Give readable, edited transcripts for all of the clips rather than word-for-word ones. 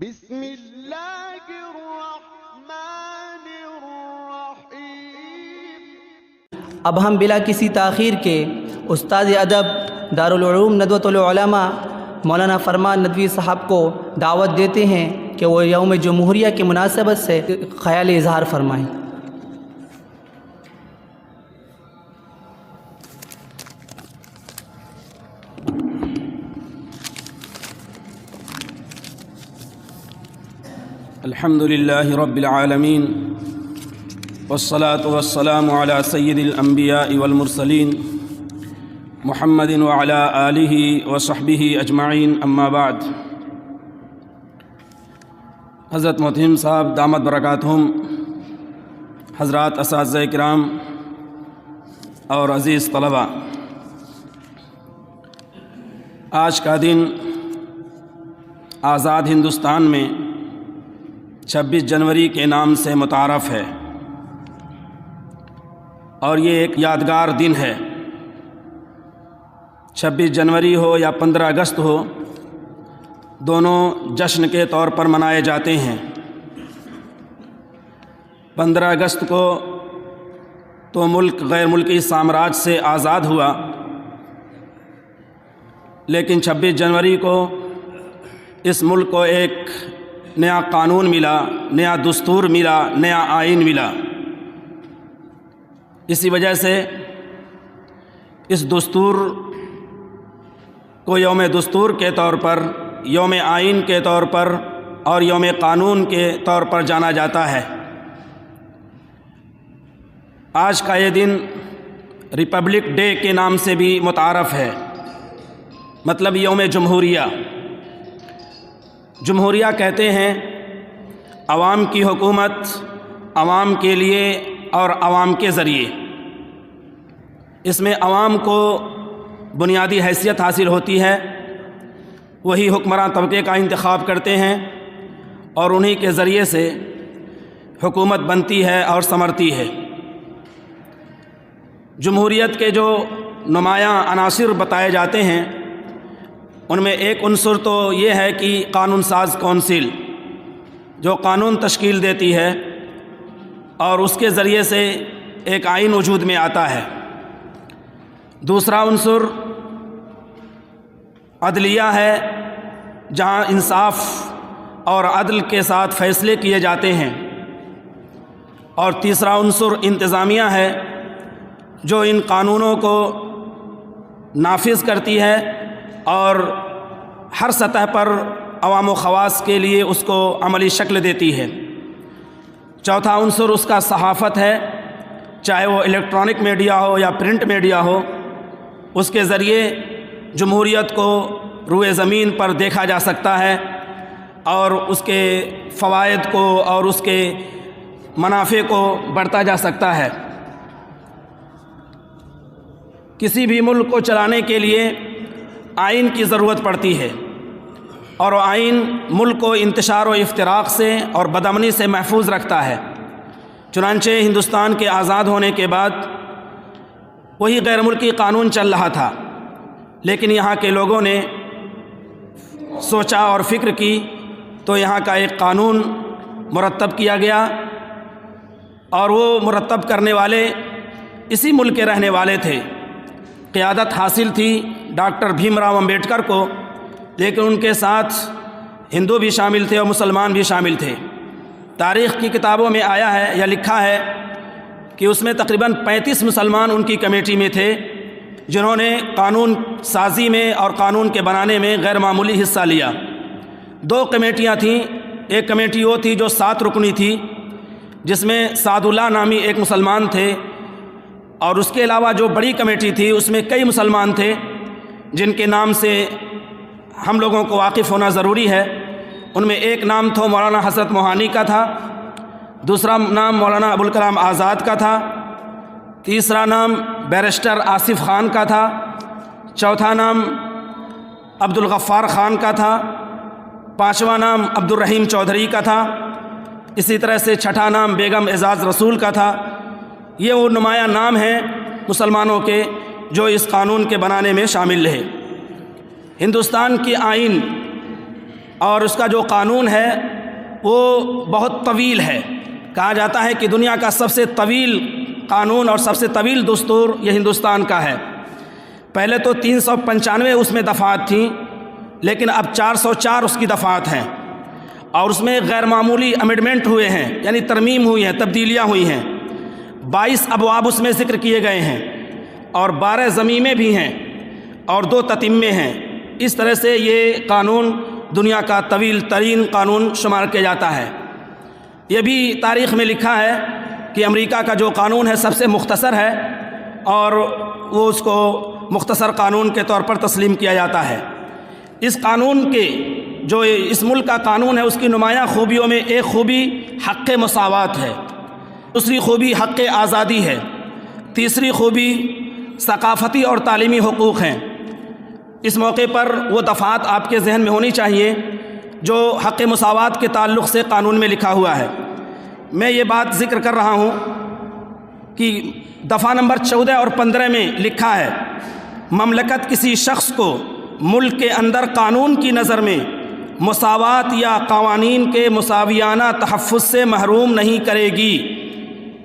بسم اللہ الرحمن الرحیم۔ اب ہم بلا کسی تاخیر کے استاد ادب دارالعلوم ندوۃ العلماء مولانا فرمان ندوی صاحب کو دعوت دیتے ہیں کہ وہ یوم جمہوریہ کی مناسبت سے خیال اظہار فرمائیں۔ الحمد لله رب العالمين والصلاة والسلام على سيد الأنبياء والمرسلين محمد وعلى آله وصحبه أجمعين أما بعد۔ حضرت محترم صاحب دامت برکاتہم، حضرات اساتذہ کرام اور عزیز طلباء، آج کا دن آزاد ہندوستان میں 26 جنوری کے نام سے متعارف ہے، اور یہ ایک یادگار دن ہے۔ 26 جنوری ہو یا 15 اگست ہو، دونوں جشن کے طور پر منائے جاتے ہیں۔ 15 اگست کو تو ملک غیر ملکی سامراج سے آزاد ہوا، لیکن 26 جنوری کو اس ملک کو ایک نیا قانون ملا، نیا دستور ملا، نیا آئین ملا۔ اسی وجہ سے اس دستور کو یوم دستور کے طور پر، یوم آئین کے طور پر اور یوم قانون کے طور پر جانا جاتا ہے۔ آج کا یہ دن ریپبلک ڈے کے نام سے بھی متعارف ہے، مطلب یوم جمہوریہ۔ جمہوریہ کہتے ہیں عوام کی حکومت، عوام کے لیے اور عوام کے ذریعے۔ اس میں عوام کو بنیادی حیثیت حاصل ہوتی ہے، وہی حکمراں طبقے کا انتخاب کرتے ہیں اور انہی کے ذریعے سے حکومت بنتی ہے اور ثمرتی ہے۔ جمہوریت کے جو نمایاں عناصر بتائے جاتے ہیں، ان میں ایک عنصر تو یہ ہے کہ قانون ساز کونسل، جو قانون تشکیل دیتی ہے اور اس کے ذریعے سے ایک آئین وجود میں آتا ہے۔ دوسرا عنصر عدلیہ ہے، جہاں انصاف اور عدل کے ساتھ فیصلے کیے جاتے ہیں۔ اور تیسرا عنصر انتظامیہ ہے، جو ان قانونوں کو نافذ کرتی ہے اور ہر سطح پر عوام و خواص کے لیے اس کو عملی شکل دیتی ہے۔ چوتھا عنصر اس کا صحافت ہے، چاہے وہ الیکٹرانک میڈیا ہو یا پرنٹ میڈیا ہو، اس کے ذریعے جمہوریت کو روئے زمین پر دیکھا جا سکتا ہے اور اس کے فوائد کو اور اس کے منافع کو بڑھتا جا سکتا ہے۔ کسی بھی ملک کو چلانے کے لیے آئین کی ضرورت پڑتی ہے، اور آئین ملک کو انتشار و افتراق سے اور بدامنی سے محفوظ رکھتا ہے۔ چنانچہ ہندوستان کے آزاد ہونے کے بعد وہی غیر ملکی قانون چل رہا تھا، لیکن یہاں کے لوگوں نے سوچا اور فکر کی تو یہاں کا ایک قانون مرتب کیا گیا، اور وہ مرتب کرنے والے اسی ملک کے رہنے والے تھے۔ قیادت حاصل تھی ڈاکٹر بھیم راؤ امبیڈکر کو، لیکن ان کے ساتھ ہندو بھی شامل تھے اور مسلمان بھی شامل تھے۔ تاریخ کی کتابوں میں آیا ہے یا لکھا ہے کہ اس میں تقریباً 35 مسلمان ان کی کمیٹی میں تھے، جنہوں نے قانون سازی میں اور قانون کے بنانے میں غیر معمولی حصہ لیا۔ 2 کمیٹیاں تھیں، ایک کمیٹی وہ تھی جو 7 رکنی تھی، جس میں سعد اللہ نامی ایک مسلمان تھے، اور اس کے علاوہ جو بڑی کمیٹی تھی اس میں کئی مسلمان تھے جن کے نام سے ہم لوگوں کو واقف ہونا ضروری ہے۔ ان میں ایک نام تو مولانا حضرت موہانی کا تھا، دوسرا نام مولانا ابوالکلام آزاد کا تھا، تیسرا نام بیرسٹر آصف خان کا تھا، چوتھا نام عبدالغفار خان کا تھا، پانچواں نام عبدالرحیم چودھری کا تھا، اسی طرح سے چھٹا نام بیگم اعزاز رسول کا تھا۔ یہ وہ نمایاں نام ہیں مسلمانوں کے جو اس قانون کے بنانے میں شامل رہے۔ ہندوستان کی آئین اور اس کا جو قانون ہے وہ بہت طویل ہے. کہا جاتا ہے کہ دنیا کا سب سے طویل قانون اور سب سے طویل دستور یہ ہندوستان کا ہے. پہلے تو 395 اس میں دفعات تھیں، لیکن اب 404 اس کی دفعات ہیں، اور اس میں غیر معمولی امنڈمنٹ ہوئے ہیں، یعنی ترمیم ہوئی ہیں، تبدیلیاں ہوئی ہیں. 22 ابواب اس میں ذکر کیے گئے ہیں، اور 12 ضمیمیں بھی ہیں، اور 2 تتمے ہیں. اس طرح سے یہ قانون دنیا کا طویل ترین قانون شمار کیا جاتا ہے. یہ بھی تاریخ میں لکھا ہے کہ امریکہ کا جو قانون ہے سب سے مختصر ہے، اور وہ اس کو مختصر قانون کے طور پر تسلیم کیا جاتا ہے. اس قانون کے جو اس ملک کا قانون ہے اس کی نمایاں خوبیوں میں ایک خوبی حق مساوات ہے، دوسری خوبی حق آزادی ہے، تیسری خوبی ثقافتی اور تعلیمی حقوق ہیں. اس موقع پر وہ دفعات آپ کے ذہن میں ہونی چاہیے جو حق مساوات کے تعلق سے قانون میں لکھا ہوا ہے. میں یہ بات ذکر کر رہا ہوں کہ دفعہ نمبر 14 اور 15 میں لکھا ہے، مملکت کسی شخص کو ملک کے اندر قانون کی نظر میں مساوات یا قوانین کے مساویانہ تحفظ سے محروم نہیں کرے گی.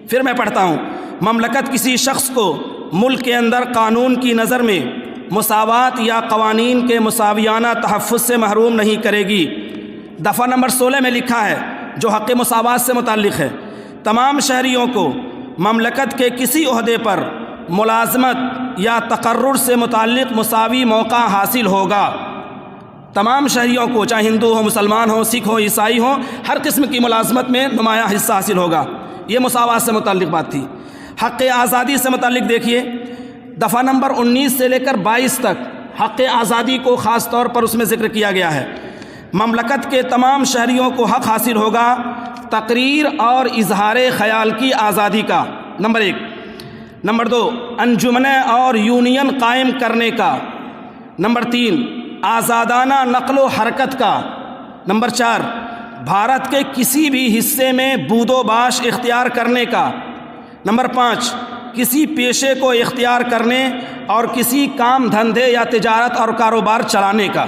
پھر میں پڑھتا ہوں، مملکت کسی شخص کو ملک کے اندر قانون کی نظر میں مساوات یا قوانین کے مساویانہ تحفظ سے محروم نہیں کرے گی. دفعہ نمبر 16 میں لکھا ہے جو حق مساوات سے متعلق ہے، تمام شہریوں کو مملکت کے کسی عہدے پر ملازمت یا تقرر سے متعلق مساوی موقع حاصل ہوگا. تمام شہریوں کو، چاہے ہندو ہو، مسلمان ہو، سکھ ہو، عیسائی ہو، ہر قسم کی ملازمت میں نمایاں حصہ حاصل ہوگا. یہ مساوات سے متعلق بات تھی. حق آزادی سے متعلق دیکھیے، دفعہ نمبر 19 سے لے کر 22 تک حق آزادی کو خاص طور پر اس میں ذکر کیا گیا ہے. مملکت کے تمام شہریوں کو حق حاصل ہوگا تقریر اور اظہار خیال کی آزادی کا، نمبر 1. نمبر 2، انجمنیں اور یونین قائم کرنے کا. نمبر 3، آزادانہ نقل و حرکت کا. نمبر 4، بھارت کے کسی بھی حصے میں بود و باش اختیار کرنے کا. نمبر 5، کسی پیشے کو اختیار کرنے اور کسی کام دھندے یا تجارت اور کاروبار چلانے کا.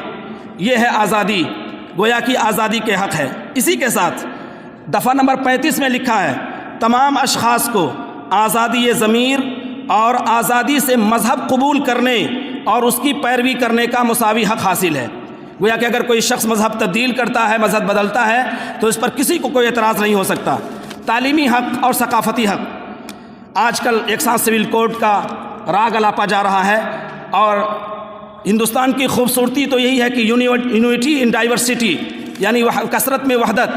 یہ ہے آزادی، گویا کہ آزادی کے حق ہے. اسی کے ساتھ دفعہ نمبر 35 میں لکھا ہے، تمام اشخاص کو آزادی ضمیر اور آزادی سے مذہب قبول کرنے اور اس کی پیروی کرنے کا مساوی حق حاصل ہے. گویا کہ اگر کوئی شخص مذہب تبدیل کرتا ہے، مذہب بدلتا ہے، تو اس پر کسی کو کوئی اعتراض نہیں ہو سکتا. تعلیمی حق اور ثقافتی حق. آج کل ایک ساتھ سول کوڈ کا راگ الاپا جا رہا ہے، اور ہندوستان کی خوبصورتی تو یہی ہے کہ یونیٹی ان ڈائیورسٹی، یعنی کثرت میں وحدت.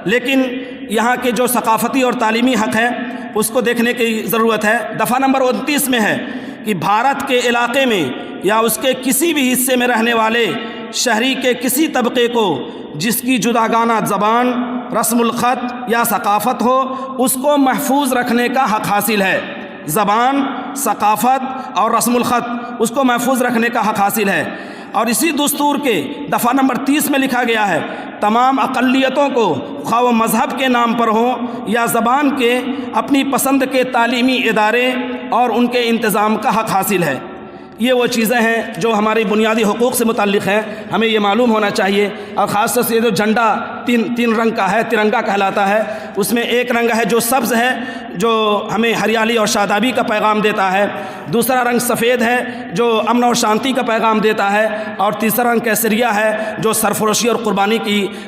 لیکن یہاں کے جو ثقافتی اور تعلیمی حق ہیں اس کو دیکھنے کی ضرورت ہے. دفعہ نمبر 29 میں ہے کہ بھارت کے علاقے میں یا اس کے کسی بھی حصے میں رہنے والے شہری کے کسی طبقے کو جس کی جداگانہ زبان، رسم الخط یا ثقافت ہو، اس کو محفوظ رکھنے کا حق حاصل ہے. زبان، ثقافت اور رسم الخط، اس کو محفوظ رکھنے کا حق حاصل ہے. اور اسی دستور کے دفعہ نمبر 30 میں لکھا گیا ہے، تمام اقلیتوں کو خواہ وہ مذہب کے نام پر ہوں یا زبان کے، اپنی پسند کے تعلیمی ادارے اور ان کے انتظام کا حق حاصل ہے. یہ وہ چیزیں ہیں جو ہماری بنیادی حقوق سے متعلق ہیں، ہمیں یہ معلوم ہونا چاہیے. اور خاص طور سے یہ جو جھنڈا تین رنگ کا ہے، ترنگا کہلاتا ہے، اس میں ایک رنگ ہے جو سبز ہے، جو ہمیں ہریالی اور شادابی کا پیغام دیتا ہے. دوسرا رنگ سفید ہے جو امن اور شانتی کا پیغام دیتا ہے. اور تیسرا رنگ کیسریا ہے جو سرفروشی اور قربانی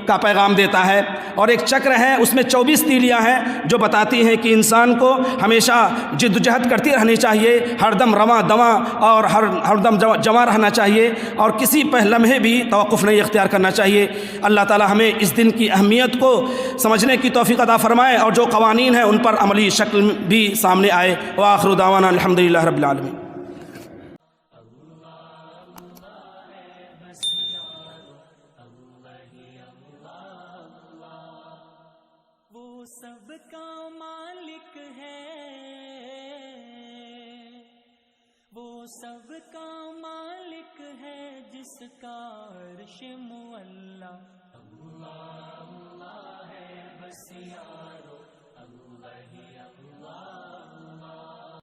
کا پیغام دیتا ہے. اور ایک چکر ہے، اس میں 24 تیلیاں ہیں جو بتاتی ہیں کہ انسان کو ہمیشہ جدوجہد کرتی رہنی چاہیے، ہر دم رواں دواں اور ہر دم جواں رہنا چاہیے، اور کسی پہ لمحے بھی توقف نہیں اختیار کرنا چاہیے. اللہ تعالی ہمیں اس دن کی اہمیت کو سمجھنے کی توفیق عطا فرمائے، اور جو قوانین ہیں ان پر عملی شکل بھی سامنے آئے. وآخر دعوانا الحمدللہ رب العالمین. وہ سب کا مالک ہے، وہ سب کا مالک ہے، جس کا عرش معلا. اللہ اللہ ہے بس یارو، اللہ ہی اللہ.